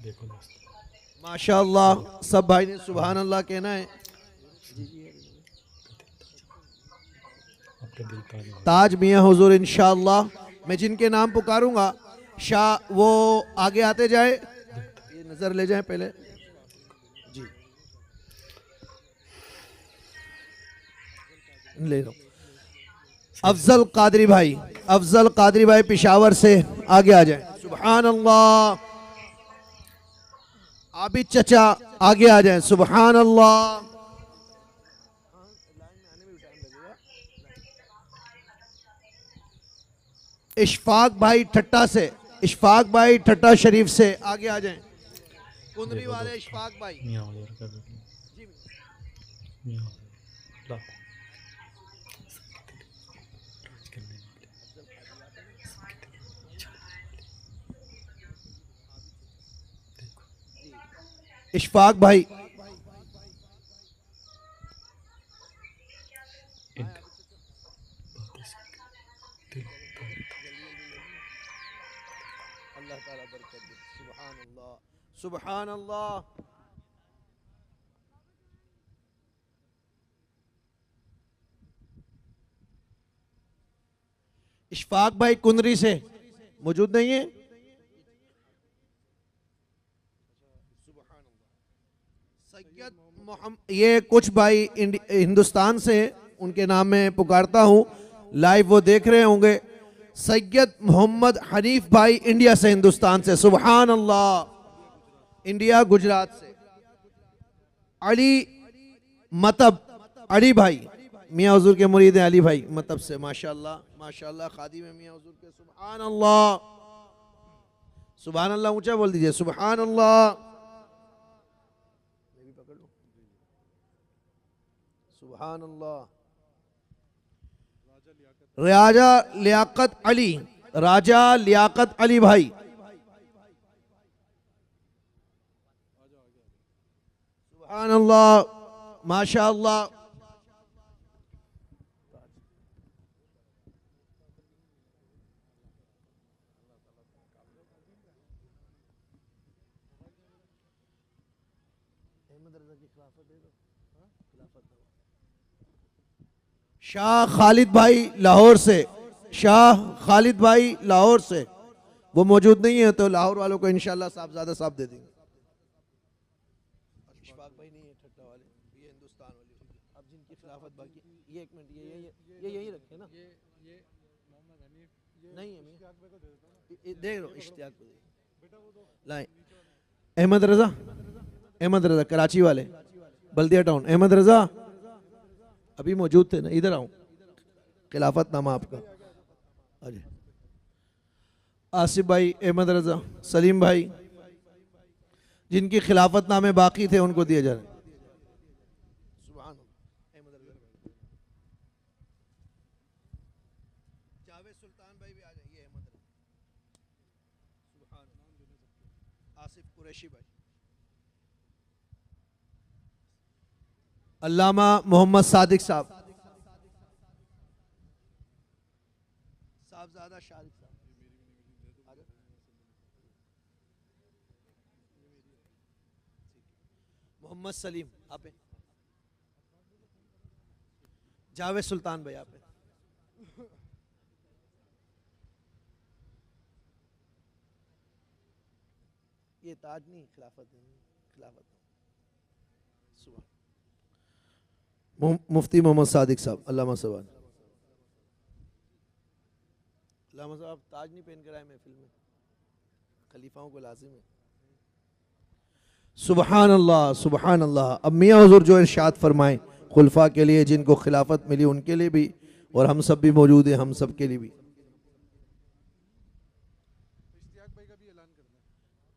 دیکھو دوست ماشاء اللہ سب بھائی نے سبحان اللہ کہنا ہے. آپ کا دل تاج ہو تاج میاں حضور انشاءاللہ. میں جن کے نام پکاروں گا شاہ وہ آگے آتے جائے. یہ نظر لے جائیں پہلے جی لے لو. افضل قادری بھائی، افضل قادری بھائی پشاور سے آگے آ جائیں. سبحان اللہ. عابد چچا آگے آ جائیں. سبحان اللہ. اشفاق بھائی ٹھٹا سے، اشفاق بھائی ٹھٹا شریف سے آگے آ جائیں. کندری دیکھو والے دوست اشفاق بھائی. میاں حضور کا بھی میاں حضور اللہ راج کرنے والے سب کے دل چھانے والے دیکھو اشفاق بھائی. ان کا باتیں سن کے دل تر تازہ اللہ تعالیٰ برکت دے. سبحان اللہ سبحان اللہ. اشفاق بھائی کنری سے موجود نہیں ہے. سید محمد یہ کچھ بھائی ہندوستان سے ان کے نام میں پکارتا ہوں. لائیو وہ دیکھ رہے ہوں گے. سید محمد حنیف بھائی انڈیا سے، ہندوستان سے. سبحان اللہ. انڈیا گجرات سے. علی مطب علی بھائی میاں حضور کے مرید ہیں. علی بھائی مطب سے ماشاءاللہ ماشاءاللہ خادم ہے میاں حضور کے. سبحان اللہ سبحان اللہ. اونچا بول دیجئے سبحان اللہ. سبحان اللہ. راجہ لیاقت علی، راجہ لیاقت علی بھائی. سبحان اللہ ماشاء اللہ. شاہ خالد بھائی لاہور سے، شاہ خالد بھائی لاہور سے. وہ موجود نہیں ہے تو لاہور والوں کو انشاءاللہ صاحب زیادہ صاحب دے دیں گے. اشفاق بھائی نہیں ہے ٹھٹا والے، یہ ہندوستان والے. اب جن کی خلافت باقی یہ ایک منٹ یہ یہی رکھے نا. نہیں ہے دیکھ لو اشتیاق کو لائیں. احمد رضا، احمد رضا کراچی والے بلدیہ ٹاؤن. احمد رضا ابھی موجود تھے نا. ادھر آؤں خلافت نامہ آپ کا. آصف بھائی، احمد رضا، سلیم بھائی جن کی خلافت نامے باقی تھے ان کو دیے جا رہے ہیں. جاوید سلطان بھائی بھی آ جائیے. احمد رضا، آصف قریشی بھائی، علامہ محمد صادق صاحب، صاحبزادہ شارق صاحب. محمد سلیم آپ ہیں. جاوید سلطان بھائی آپ ہیں. یہ تاج نہیں خلافت ہے. خلافت مفتی محمد صادق صاحب، علامہ صاحب. علامہ صاحب تاج نہیں پہن کر آئے محفل میں. خلیفاؤں کو لازم ہے. سبحان اللہ سبحان اللہ. اب میاں حضور جو ارشاد فرمائیں خلفاء کے لیے جن کو خلافت ملی ان کے لیے بھی، اور ہم سب بھی موجود ہیں ہم سب کے لیے بھی.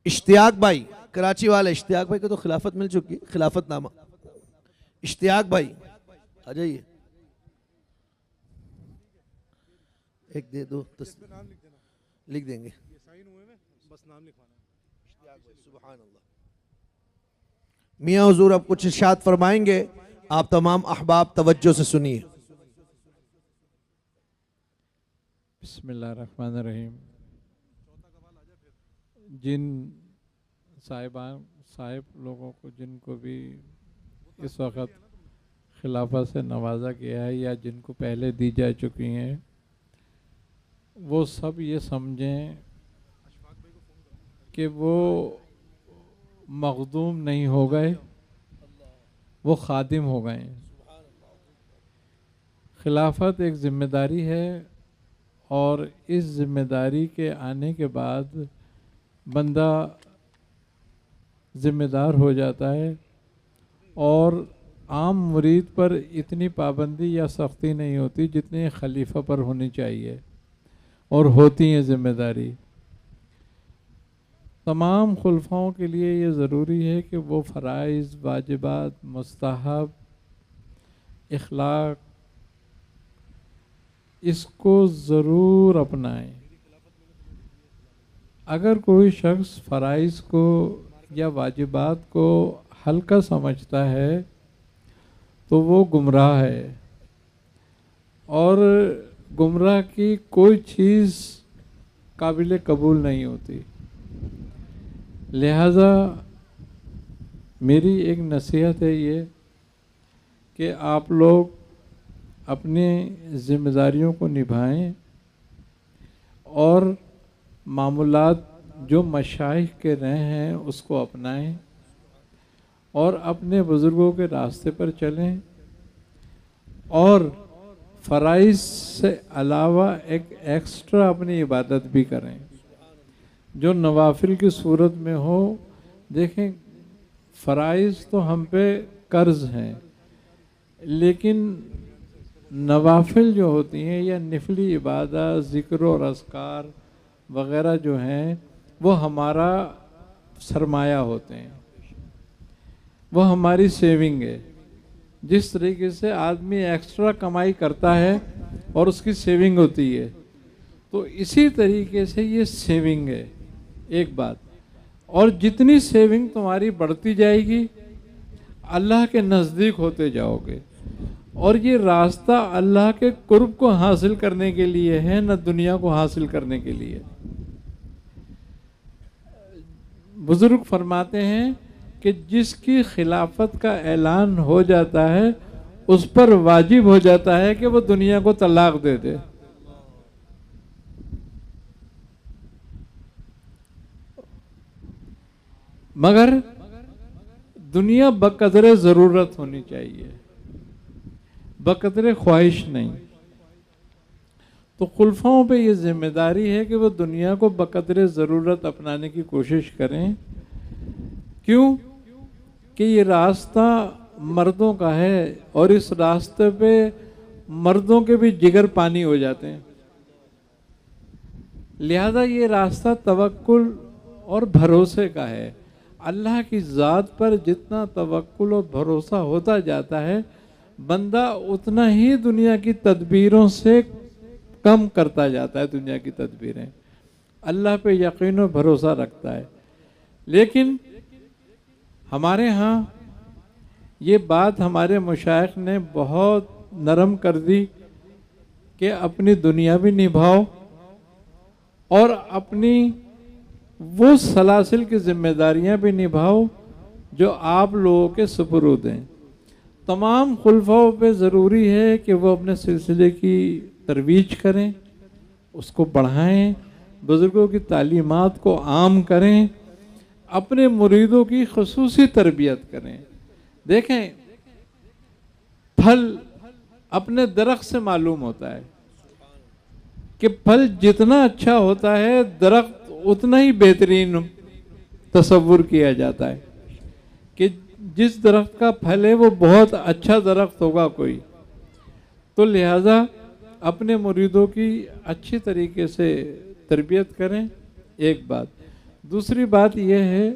اشتیاق بھائی کراچی والے، اشتیاق بھائی کو تو خلافت مل چکی ہے، خلافت نامہ. اشتیاق بھائی آ جائیے. ایک دے دو لکھ دیں گے. سبحان اللہ. میاں حضور اب کچھ ارشاد فرمائیں گے، آپ تمام احباب توجہ سے سنیے. بسم اللہ الرحمن الرحیم. جن صاحب لوگوں کو جن کو بھی اس وقت خلافت سے نوازا گیا ہے یا جن کو پہلے دی جا چکی ہیں، وہ سب یہ سمجھیں کہ وہ مخدوم نہیں ہو گئے، وہ خادم ہو گئے ہیں۔ خلافت ایک ذمہ داری ہے، اور اس ذمہ داری کے آنے کے بعد بندہ ذمہ دار ہو جاتا ہے، اور عام مرید پر اتنی پابندی یا سختی نہیں ہوتی جتنی خلیفہ پر ہونی چاہیے، اور ہوتی ہیں ذمہ داری۔ تمام خلفاؤں کے لیے یہ ضروری ہے کہ وہ فرائض، واجبات، مستحب، اخلاق، اس کو ضرور اپنائیں۔ اگر کوئی شخص فرائض کو یا واجبات کو ہلکا سمجھتا ہے تو وہ گمراہ ہے، اور گمراہ کی کوئی چیز قابل قبول نہیں ہوتی۔ لہذا میری ایک نصیحت ہے یہ کہ آپ لوگ اپنی ذمہ داریوں کو نبھائیں، اور معمولات جو مشائخ کے رہے ہیں اس کو اپنائیں، اور اپنے بزرگوں کے راستے پر چلیں، اور فرائض سے علاوہ ایک ایکسٹرا اپنی عبادت بھی کریں جو نوافل کی صورت میں ہو۔ دیکھیں، فرائض تو ہم پہ قرض ہیں، لیکن نوافل جو ہوتی ہیں یا نفلی عبادت، ذکر اور اذکار وغیرہ جو ہیں، وہ ہمارا سرمایہ ہوتے ہیں، وہ ہماری سیونگ ہے۔ جس طریقے سے آدمی ایکسٹرا کمائی کرتا ہے اور اس کی سیونگ ہوتی ہے، تو اسی طریقے سے یہ سیونگ ہے ایک بات۔ اور جتنی سیونگ تمہاری بڑھتی جائے گی، اللہ کے نزدیک ہوتے جاؤ گے، اور یہ راستہ اللہ کے قرب کو حاصل کرنے کے لیے ہے، نہ دنیا کو حاصل کرنے کے لیے۔ بزرگ فرماتے ہیں کہ جس کی خلافت کا اعلان ہو جاتا ہے، اس پر واجب ہو جاتا ہے کہ وہ دنیا کو طلاق دے دے۔ مگر دنیا بقدر ضرورت ہونی چاہیے، بقدر خواہش نہیں۔ تو خلفاؤں پہ یہ ذمہ داری ہے کہ وہ دنیا کو بقدر ضرورت اپنانے کی کوشش کریں۔ کیوں کہ یہ راستہ مردوں کا ہے، اور اس راستے پہ مردوں کے بھی جگر پانی ہو جاتے ہیں۔ لہذا یہ راستہ توکل اور بھروسے کا ہے۔ اللہ کی ذات پر جتنا توکل اور بھروسہ ہوتا جاتا ہے، بندہ اتنا ہی دنیا کی تدبیروں سے کم کرتا جاتا ہے۔ دنیا کی تدبیریں اللہ پہ یقین و بھروسہ رکھتا ہے۔ لیکن ہمارے ہاں یہ بات ہمارے مشائخ نے بہت نرم کر دی کہ اپنی دنیا بھی نبھاؤ، اور اپنی وہ سلاسل کی ذمہ داریاں بھی نبھاؤ جو آپ لوگوں کے سپرد ہیں۔ تمام خلفاؤں پہ ضروری ہے کہ وہ اپنے سلسلے کی ترویج کریں، اس کو بڑھائیں، بزرگوں کی تعلیمات کو عام کریں، اپنے مریدوں کی خصوصی تربیت کریں۔ دیکھیں، پھل اپنے درخت سے معلوم ہوتا ہے کہ پھل جتنا اچھا ہوتا ہے، درخت اتنا ہی بہترین تصور کیا جاتا ہے کہ جس درخت کا پھل ہے وہ بہت اچھا درخت ہوگا کوئی۔ تو لہذا اپنے مریدوں کی اچھی طریقے سے تربیت کریں، ایک بات۔ دوسری بات یہ ہے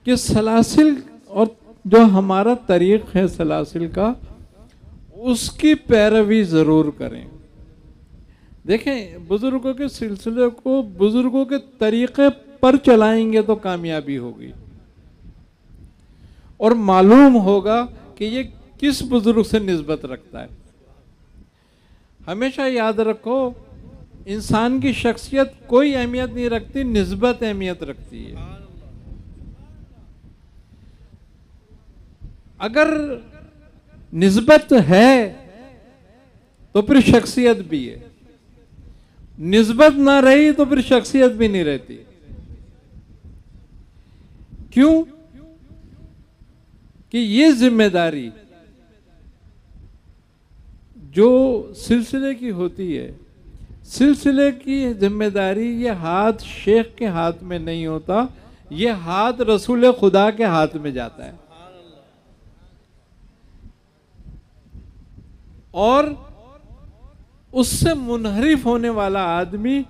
کہ سلاسل اور جو ہمارا طریق ہے سلاسل کا، اس کی پیروی ضرور کریں۔ دیکھیں، بزرگوں کے سلسلے کو بزرگوں کے طریقے پر چلائیں گے تو کامیابی ہوگی، اور معلوم ہوگا کہ یہ کس بزرگ سے نسبت رکھتا ہے۔ ہمیشہ یاد رکھو، انسان کی شخصیت کوئی اہمیت نہیں رکھتی، نسبت اہمیت رکھتی ہے۔ اگر نسبت ہے تو پھر شخصیت بھی ہے، نسبت نہ رہی تو پھر شخصیت بھی نہیں رہتی. کیوں کہ یہ ذمہ داری جو سلسلے کی ہوتی ہے، سلسلے کی ذمہ داری یہ ہاتھ شیخ کے ہاتھ میں نہیں ہوتا، یہ ہاتھ رسول خدا کے ہاتھ میں جاتا ہے. اور اس سے منحرف ہونے والا آدمی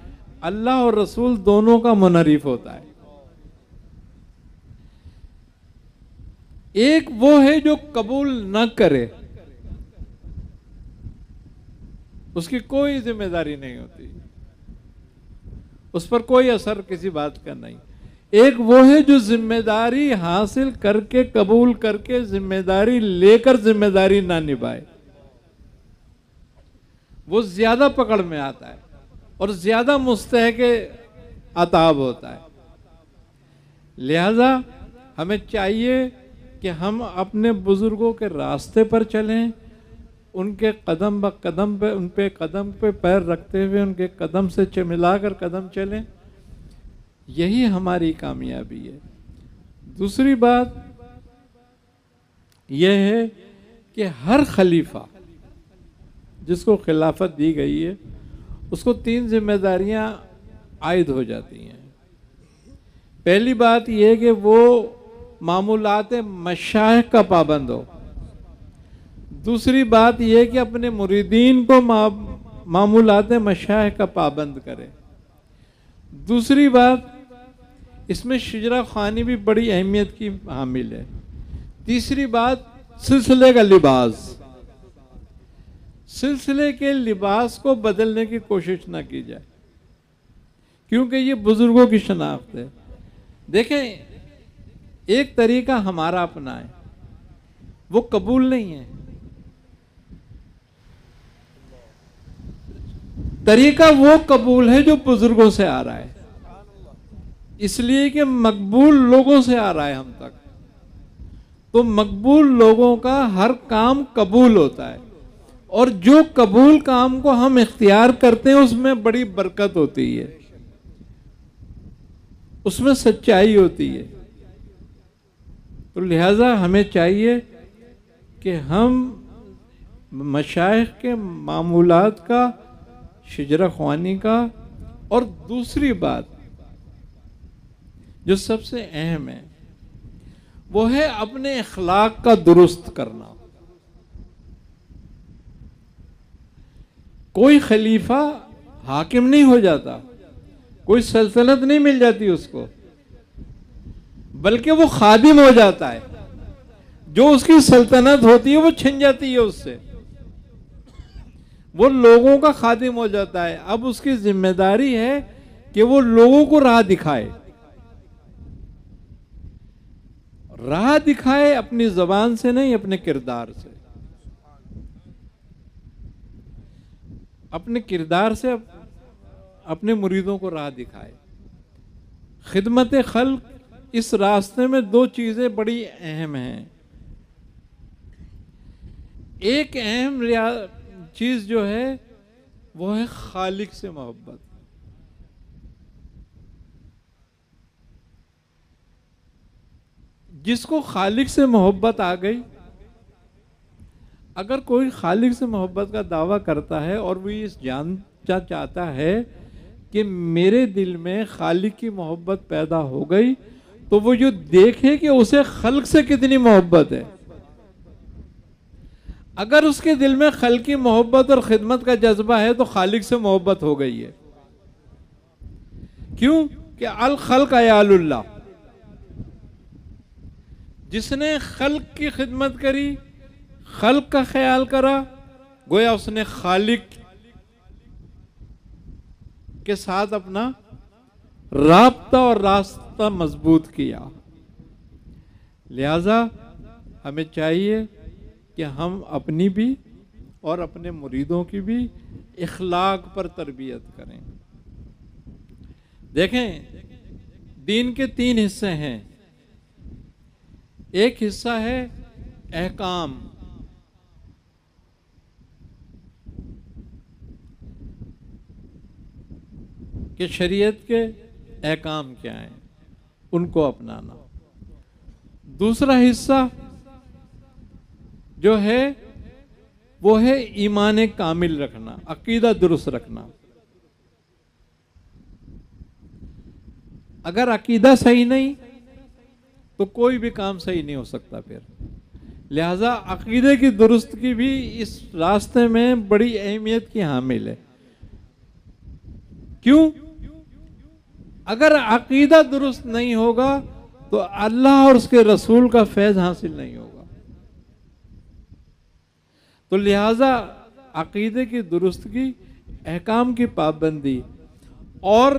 اللہ اور رسول دونوں کا منحرف ہوتا ہے. ایک وہ ہے جو قبول نہ کرے، اس کی کوئی ذمہ داری نہیں ہوتی، اس پر کوئی اثر کسی بات کا نہیں. ایک وہ ہے جو ذمہ داری حاصل کر کے، قبول کر کے، ذمہ داری لے کر ذمہ داری نہ نبھائے، وہ زیادہ پکڑ میں آتا ہے اور زیادہ مستحق عطاب ہوتا ہے. لہذا ہمیں چاہیے کہ ہم اپنے بزرگوں کے راستے پر چلیں، ان کے قدم بہ قدم پہ، ان پہ قدم پہ پیر رکھتے ہوئے ان کے قدم سے ملا کر قدم چلیں. یہی ہماری کامیابی ہے. دوسری بات یہ ہے کہ ہر خلیفہ جس کو خلافت دی گئی ہے اس کو 3 ذمہ داریاں عائد ہو جاتی ہیں. پہلی بات یہ کہ وہ معمولات مشائخ کا پابند ہو. دوسری بات یہ کہ اپنے مریدین کو معمولات مشائخ کا پابند کرے. دوسری بات اس میں شجرہ خوانی بھی بڑی اہمیت کی حامل ہے. تیسری بات سلسلے کا لباس، سلسلے کے لباس کو بدلنے کی کوشش نہ کی جائے، کیونکہ یہ بزرگوں کی شناخت ہے. دیکھیں ایک طریقہ ہمارا اپنا ہے، وہ قبول نہیں ہے. طریقہ وہ قبول ہے جو بزرگوں سے آ رہا ہے، اس لیے کہ مقبول لوگوں سے آ رہا ہے ہم تک. تو مقبول لوگوں کا ہر کام قبول ہوتا ہے، اور جو قبول کام کو ہم اختیار کرتے ہیں اس میں بڑی برکت ہوتی ہے، اس میں سچائی ہوتی ہے. تو لہذا ہمیں چاہیے کہ ہم مشائخ کے معمولات کا، شجرہ خوانی کا، اور دوسری بات جو سب سے اہم ہے وہ ہے اپنے اخلاق کا درست کرنا. کوئی خلیفہ حاکم نہیں ہو جاتا، کوئی سلطنت نہیں مل جاتی اس کو، بلکہ وہ خادم ہو جاتا ہے. جو اس کی سلطنت ہوتی ہے وہ چھن جاتی ہے اس سے، وہ لوگوں کا خادم ہو جاتا ہے. اب اس کی ذمہ داری ہے کہ وہ لوگوں کو راہ دکھائے، راہ دکھائے اپنی زبان سے نہیں، اپنے کردار سے. اپنے کردار سے اپنے مریدوں کو راہ دکھائے. خدمت خلق اس راستے میں 2 چیزیں بڑی اہم ہیں. ایک اہم چیز جو ہے وہ ہے خالق سے محبت. جس کو خالق سے محبت آ گئی، اگر کوئی خالق سے محبت کا دعویٰ کرتا ہے اور وہ یہ جاننا چاہتا ہے کہ میرے دل میں خالق کی محبت پیدا ہو گئی، تو وہ جو دیکھے کہ اسے خلق سے کتنی محبت ہے. اگر اس کے دل میں خلق کی محبت اور خدمت کا جذبہ ہے تو خالق سے محبت ہو گئی ہے. کیوں کہ الخلق عیال اللہ، جس نے خلق کی خدمت کری، خلق کا خیال کرا، گویا اس نے خالق کے ساتھ اپنا رابطہ اور راستہ مضبوط کیا. لہذا ہمیں چاہیے کہ ہم اپنی بھی اور اپنے مریدوں کی بھی اخلاق پر تربیت کریں. دیکھیں دین کے 3 حصے ہیں. ایک حصہ ہے احکام، کہ شریعت کے احکام کیا ہیں ان کو اپنانا. دوسرا حصہ جو ہے وہ ہے ایمان کامل رکھنا، عقیدہ درست رکھنا. اگر عقیدہ صحیح نہیں تو کوئی بھی کام صحیح نہیں ہو سکتا. پھر لہذا عقیدے کی درستگی بھی اس راستے میں بڑی اہمیت کی حامل ہے. کیوں؟ اگر عقیدہ درست نہیں ہوگا تو اللہ اور اس کے رسول کا فیض حاصل نہیں ہوگا. تو لہذا عقیدے کی درستگی، احکام کی پابندی، اور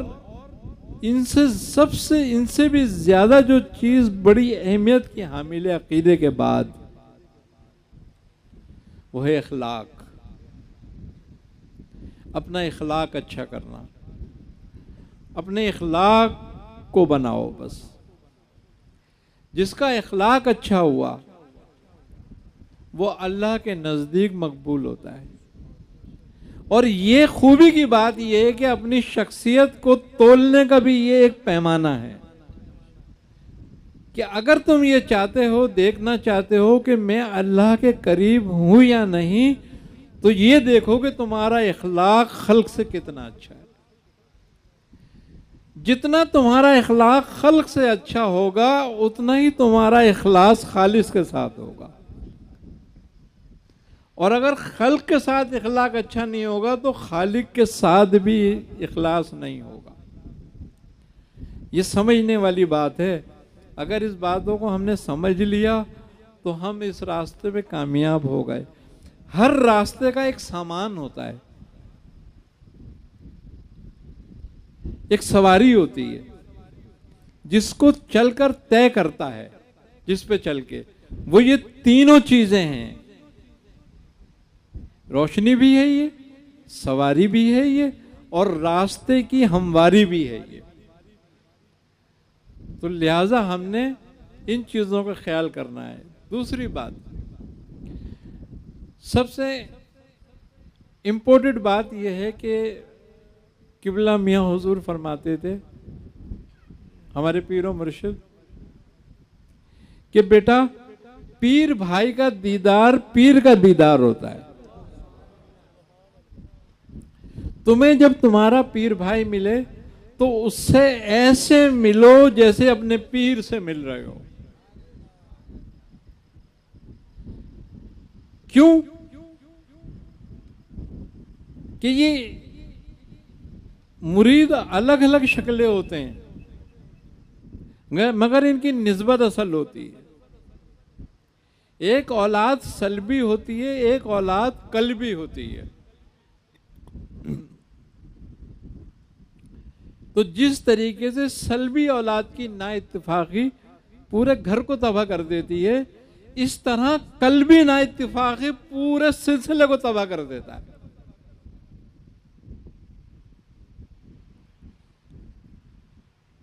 ان سے بھی زیادہ جو چیز بڑی اہمیت کی حامل ہے عقیدے کے بعد، وہ ہے اخلاق. اپنا اخلاق اچھا کرنا، اپنے اخلاق کو بناؤ. بس جس کا اخلاق اچھا ہوا وہ اللہ کے نزدیک مقبول ہوتا ہے. اور یہ خوبی کی بات یہ ہے کہ اپنی شخصیت کو تولنے کا بھی یہ ایک پیمانہ ہے کہ اگر تم یہ چاہتے ہو، دیکھنا چاہتے ہو کہ میں اللہ کے قریب ہوں یا نہیں، تو یہ دیکھو کہ تمہارا اخلاق خلق سے کتنا اچھا ہے. جتنا تمہارا اخلاق خلق سے اچھا ہوگا اتنا ہی تمہارا اخلاص خالص کے ساتھ ہوگا. اور اگر خلق کے ساتھ اخلاق اچھا نہیں ہوگا تو خالق کے ساتھ بھی اخلاص نہیں ہوگا. یہ سمجھنے والی بات ہے. اگر اس باتوں کو ہم نے سمجھ لیا تو ہم اس راستے پہ کامیاب ہو گئے. ہر راستے کا ایک سامان ہوتا ہے، ایک سواری ہوتی ہے جس کو چل کر طے کرتا ہے، جس پہ چل کے. وہ یہ تینوں چیزیں ہیں، روشنی بھی ہے یہ، سواری بھی ہے یہ، اور راستے کی ہمواری بھی ہے یہ. تو لہذا ہم نے ان چیزوں کا خیال کرنا ہے. دوسری بات، سب سے امپورٹنٹ بات یہ ہے کہ قبلہ میاں حضور فرماتے تھے، ہمارے پیر و مرشد، کہ بیٹا پیر بھائی کا دیدار پیر کا دیدار ہوتا ہے. تمہیں جب تمہارا پیر بھائی ملے تو اس سے ایسے ملو جیسے اپنے پیر سے مل رہے ہو. کیوں؟ کہ یہ مرید الگ الگ شکلیں ہوتے ہیں مگر ان کی نسبت اصل ہوتی ہے. ایک اولاد سلبی ہوتی ہے، ایک اولاد قلبی ہوتی ہے. تو جس طریقے سے سلبی اولاد کی نا اتفاقی پورے گھر کو تباہ کر دیتی ہے، اس طرح قلبی نا اتفاقی پورے سلسلے کو تباہ کر دیتا ہے.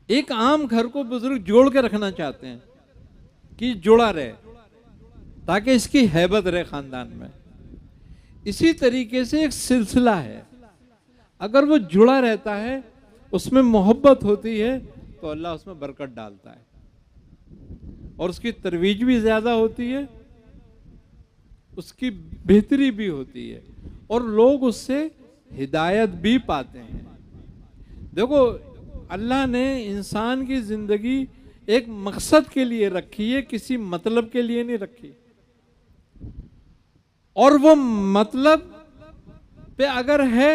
ایک عام گھر کو بزرگ جوڑ کے رکھنا چاہتے ہیں کہ جڑا رہے تاکہ اس کی ہیبت رہے خاندان میں. اسی طریقے سے ایک سلسلہ ہے، اگر وہ جڑا رہتا ہے، اس میں محبت ہوتی ہے، تو اللہ اس میں برکت ڈالتا ہے اور اس کی ترویج بھی زیادہ ہوتی ہے، اس کی بہتری بھی ہوتی ہے، اور لوگ اس سے ہدایت بھی پاتے ہیں. دیکھو اللہ نے انسان کی زندگی ایک مقصد کے لیے رکھی ہے، کسی مطلب کے لیے نہیں رکھی. اور وہ مطلب پہ اگر ہے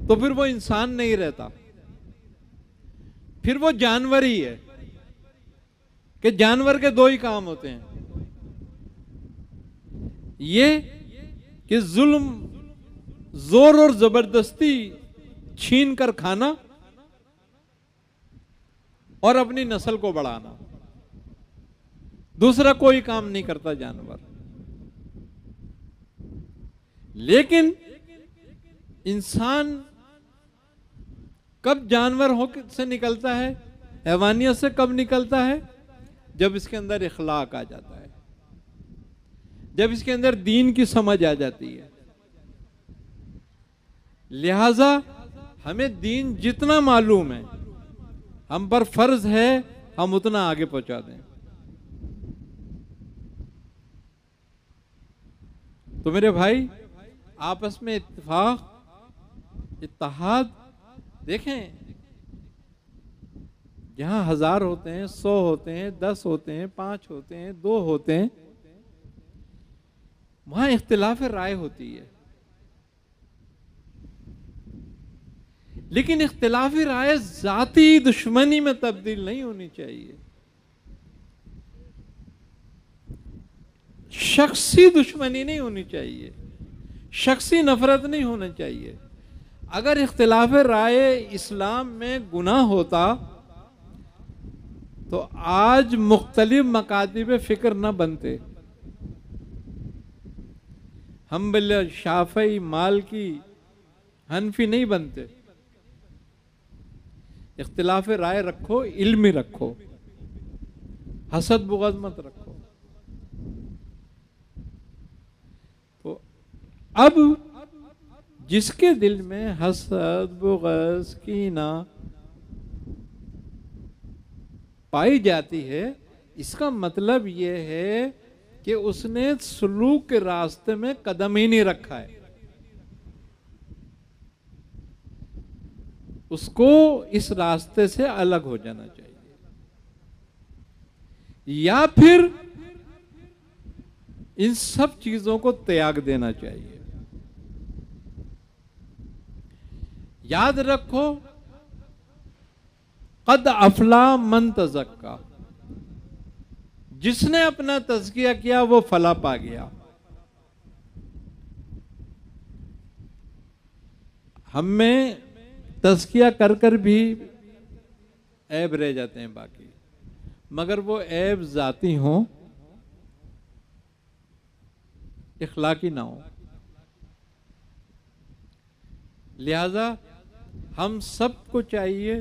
تو پھر وہ انسان نہیں رہتا، پھر وہ جانور ہی ہے. کہ جانور کے دو ہی کام ہوتے ہیں، یہ کہ ظلم، زور اور زبردستی چھین کر کھانا اور اپنی نسل کو بڑھانا. دوسرا کوئی کام نہیں کرتا جانور. لیکن انسان کب جانور سے نکلتا ہے، حیوانیت سے کب نکلتا ہے؟ جب اس کے اندر اخلاق آ جاتا ہے. جب اس کے اندر دین کی سمجھ آ جاتی ہے. لہذا ہمیں دین جتنا معلوم ہے ہم پر فرض ہے ہم اتنا آگے پہنچا دیں. تو میرے بھائی آپس میں اتفاق اتحاد دیکھیں، جہاں 1000 ہوتے ہیں، 100 ہوتے ہیں، 10 ہوتے ہیں، 5 ہوتے ہیں، 2 ہوتے ہیں، وہاں اختلاف رائے ہوتی ہے. لیکن اختلافی رائے ذاتی دشمنی میں تبدیل نہیں ہونی چاہیے، شخصی دشمنی نہیں ہونی چاہیے، شخصی نفرت نہیں ہونا چاہیے. اگر اختلاف رائے اسلام میں گناہ ہوتا تو آج مختلف مکاتب فکر نہ بنتے. حنبلی، شافعی، مالکی، حنفی نہیں بنتے. اختلاف رائے رکھو، علمی رکھو، حسد بغض مت رکھو. تو اب جس کے دل میں حسد بغض کینہ پائی جاتی ہے، اس کا مطلب یہ ہے کہ اس نے سلوک کے راستے میں قدم ہی نہیں رکھا ہے. اس کو اس راستے سے الگ ہو جانا چاہیے، یا پھر ان سب چیزوں کو تیاگ دینا چاہیے. یاد رکھو، قد افلاح من تزکا، جس نے اپنا تزکیہ کیا وہ فلاح پا گیا. ہم میں تزکیہ کر کر بھی عیب رہ جاتے ہیں باقی، مگر وہ عیب ذاتی ہوں، اخلاقی نہ ہوں. لہذا ہم سب کو چاہیے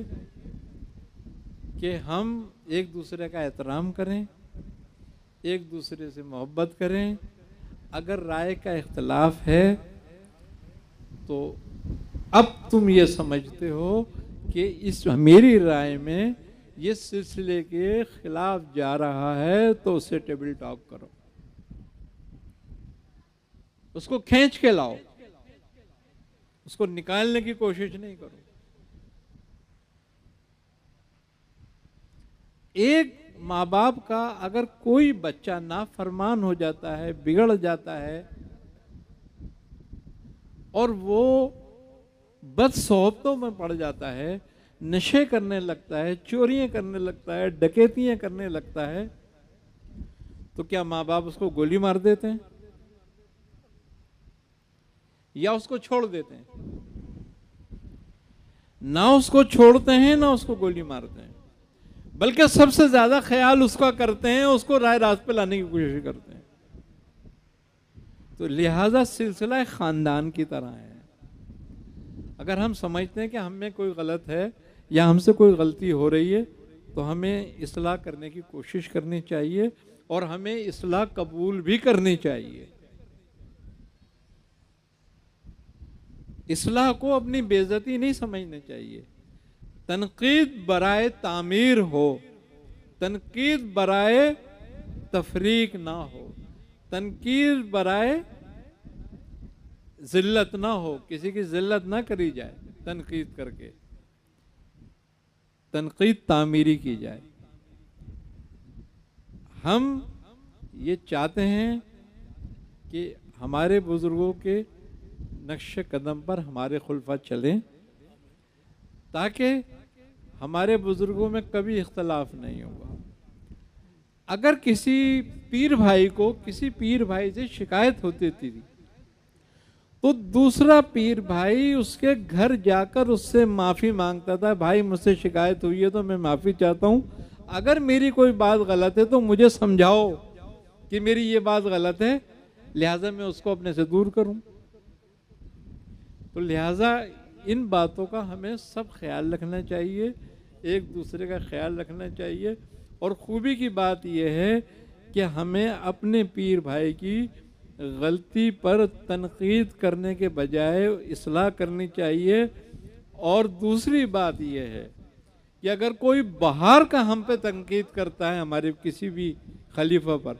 کہ ہم ایک دوسرے کا احترام کریں، ایک دوسرے سے محبت کریں. اگر رائے کا اختلاف ہے تو اب تم یہ سمجھتے ہو کہ اس میری رائے میں یہ سلسلے کے خلاف جا رہا ہے تو اسے ٹیبل ٹاک کرو، اس کو کھینچ کے لاؤ، اس کو نکالنے کی کوشش نہیں کرو. ایک ماں باپ کا اگر کوئی بچہ نافرمان ہو جاتا ہے، بگڑ جاتا ہے، اور وہ بد صحبتوں میں پڑ جاتا ہے، نشے کرنے لگتا ہے، چوریاں کرنے لگتا ہے، ڈکیتیاں کرنے لگتا ہے، تو کیا ماں باپ اس کو گولی مار دیتے ہیں یا اس کو چھوڑ دیتے ہیں؟ نہ اس کو چھوڑتے ہیں نہ اس کو گولی مارتے ہیں، بلکہ سب سے زیادہ خیال اس کا کرتے ہیں، اس کو رائے راست پہ لانے کی کوشش کرتے ہیں. تو لہذا سلسلہ خاندان کی طرح ہے. اگر ہم سمجھتے ہیں کہ ہم میں کوئی غلط ہے یا ہم سے کوئی غلطی ہو رہی ہے تو ہمیں اصلاح کرنے کی کوشش کرنی چاہیے اور ہمیں اصلاح قبول بھی کرنی چاہیے. اصلاح کو اپنی بے عزتی نہیں سمجھنا چاہیے. تنقید برائے تعمیر ہو، تنقید برائے تفریق نہ ہو، تنقید برائے ذلت نہ ہو، کسی کی ذلت نہ کری جائے. تنقید کر کے تنقید تعمیری کی جائے. ہم یہ چاہتے ہیں کہ ہمارے بزرگوں کے نقش قدم پر ہمارے خلفاء چلیں تاکہ ہمارے بزرگوں میں کبھی اختلاف نہیں ہوگا. اگر کسی پیر بھائی کو کسی پیر بھائی سے شکایت ہوتی تھی تو دوسرا پیر بھائی اس کے گھر جا کر اس سے معافی مانگتا تھا. بھائی مجھ سے شکایت ہوئی ہے تو میں معافی چاہتا ہوں، اگر میری کوئی بات غلط ہے تو مجھے سمجھاؤ کہ میری یہ بات غلط ہے، لہٰذا میں اس کو اپنے سے دور کروں. تو لہٰذا ان باتوں کا ہمیں سب خیال رکھنا چاہیے، ایک دوسرے کا خیال رکھنا چاہیے. اور خوبی کی بات یہ ہے کہ ہمیں اپنے پیر بھائی کی غلطی پر تنقید کرنے کے بجائے اصلاح کرنی چاہیے. اور دوسری بات یہ ہے کہ اگر کوئی باہر کا ہم پہ تنقید کرتا ہے ہمارے کسی بھی خلیفہ پر،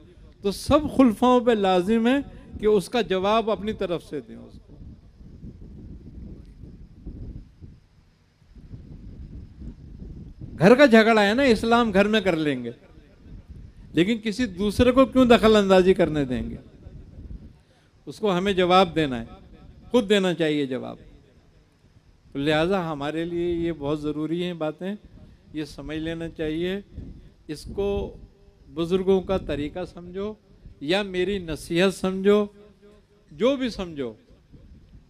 تو سب خلفاؤں پہ لازم ہے کہ اس کا جواب اپنی طرف سے دیں اس کو. گھر کا جھگڑا ہے نا، اسلام گھر میں کر لیں گے، لیکن کسی دوسرے کو کیوں دخل اندازی کرنے دیں گے؟ اس کو ہمیں جواب دینا ہے، خود دینا چاہیے جواب. لہٰذا ہمارے لیے یہ بہت ضروری ہیں باتیں، یہ سمجھ لینا چاہیے. اس کو بزرگوں کا طریقہ سمجھو یا میری نصیحت سمجھو، جو بھی سمجھو.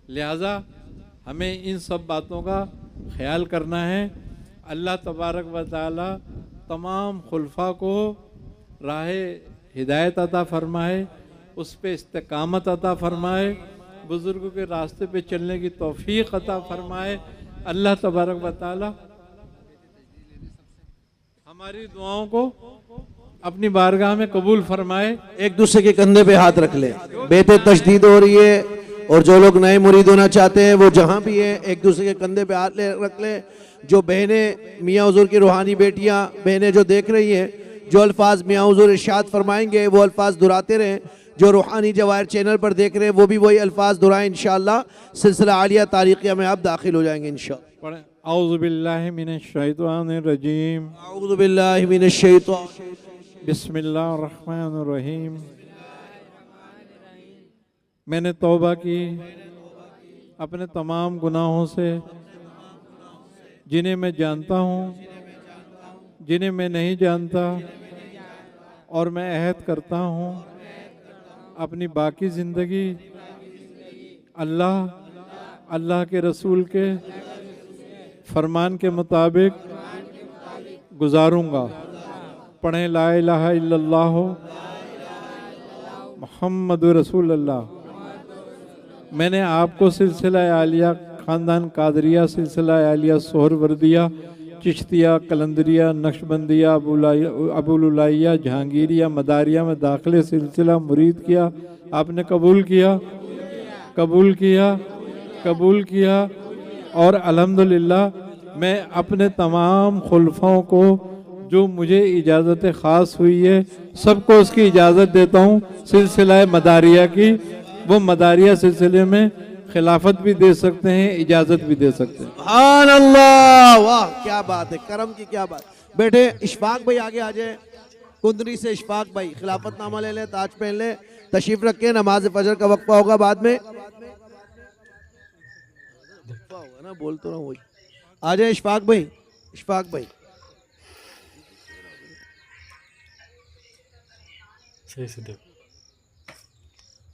لہٰذا ہمیں ان سب باتوں کا خیال کرنا ہے. اللہ تبارک و تعالی تمام خلفاء کو راہ ہدایت عطا فرمائے، اس پہ استقامت عطا فرمائے، بزرگوں کے راستے پہ چلنے کی توفیق عطا فرمائے. اللہ تبارک و تعالی ہماری دعاؤں کو اپنی بارگاہ میں قبول فرمائے. ایک دوسرے کے کندھے پہ ہاتھ رکھ لیں. بیت تجدید ہو رہی ہے اور جو لوگ نئے مرید ہونا چاہتے ہیں وہ جہاں بھی ہیں ایک دوسرے کے کندھے پہ ہاتھ رکھ لیں. جو بہنیں میاں حضور کی روحانی بیٹیاں بہنیں جو دیکھ رہی ہیں، جو الفاظ میاں حضور ارشاد فرمائیں گے وہ الفاظ دہراتے رہیں. جو روحانی جواہر چینل پر دیکھ رہے ہیں وہ بھی وہی الفاظ دہرائیں. انشاءاللہ سلسلہ عالیہ تاریخیہ میں آپ داخل ہو جائیں گے انشاءاللہ. پڑھیں. اعوذ باللہ من الشیطان الرجیم، اعوذ باللہ من الشیطان. بسم اللہ الرحمن الرحیم. میں نے توبہ کی اپنے تمام گناہوں سے، جنہیں میں جانتا ہوں، جنہیں میں نہیں جانتا، اور میں عہد کرتا ہوں اپنی باقی زندگی اللہ کے رسول کے فرمان کے مطابق گزاروں گا. پڑھیں لا الہ الا اللہ محمد رسول اللہ. میں نے آپ کو سلسلہ عالیہ خاندان قادریہ، سلسلہ عالیہ سہروردیہ، چشتیہ، قلندریہ، نقشبندیہ، ابوالعلائیہ، جہانگیریہ، مداریہ میں داخل سلسلہ مرید کیا. آپ نے قبول کیا، قبول کیا، قبول کیا. اور الحمدللہ میں اپنے تمام خلفاؤں کو جو مجھے اجازت خاص ہوئی ہے سب کو اس کی اجازت دیتا ہوں سلسلہ مداریہ کی. وہ مداریہ سلسلے میں خلافت بھی دے سکتے ہیں، اجازت بھی دے سکتے ہیں. سبحان اللہ، واہ کیا بات ہے، کرم کی کیا بات. بیٹے اشفاق بھائی آگے آ جائیں. کندری سے اشفاق بھائی خلافت نامہ لے لیں، تاج پہن لیں، تشریف رکھیں. نماز فجر کا وقفہ ہوگا بعد میں. نا بول تو رہا ہوں وہی. آ جائیں اشفاق بھائی. اشفاق بھائی صحیح سے دیکھو.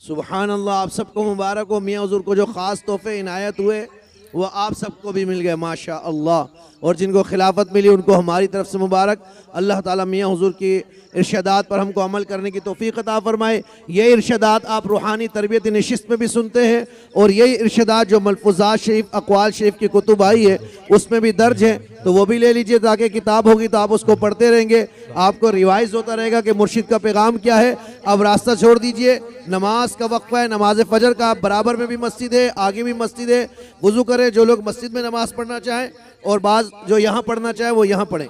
سبحان اللہ. آپ سب کو مبارک ہو. میاں حضور کو جو خاص تحفے عنایت ہوئے وہ آپ سب کو بھی مل گئے ماشاء اللہ. اور جن کو خلافت ملی ان کو ہماری طرف سے مبارک. اللہ تعالیٰ میاں حضور کی ارشادات پر ہم کو عمل کرنے کی توفیق عطا فرمائے. یہ ارشادات آپ روحانی تربیت نشست میں بھی سنتے ہیں، اور یہی ارشادات جو ملفوظات شریف، اقوال شریف کی کتب آئی ہے اس میں بھی درج ہے، تو وہ بھی لے لیجئے تاکہ کتاب ہوگی تو آپ اس کو پڑھتے رہیں گے. آپ کو ریوائز ہوتا رہے گا کہ مرشد کا پیغام کیا ہے. اب راستہ چھوڑ دیجئے. نماز کا وقفہ ہے، نماز فجر کا. برابر میں بھی مسجد ہے، آگے بھی مسجد ہے. وضو کریں جو لوگ مسجد میں نماز پڑھنا چاہیں، اور بعض جو یہاں پڑھنا چاہیں وہ یہاں پڑھیں.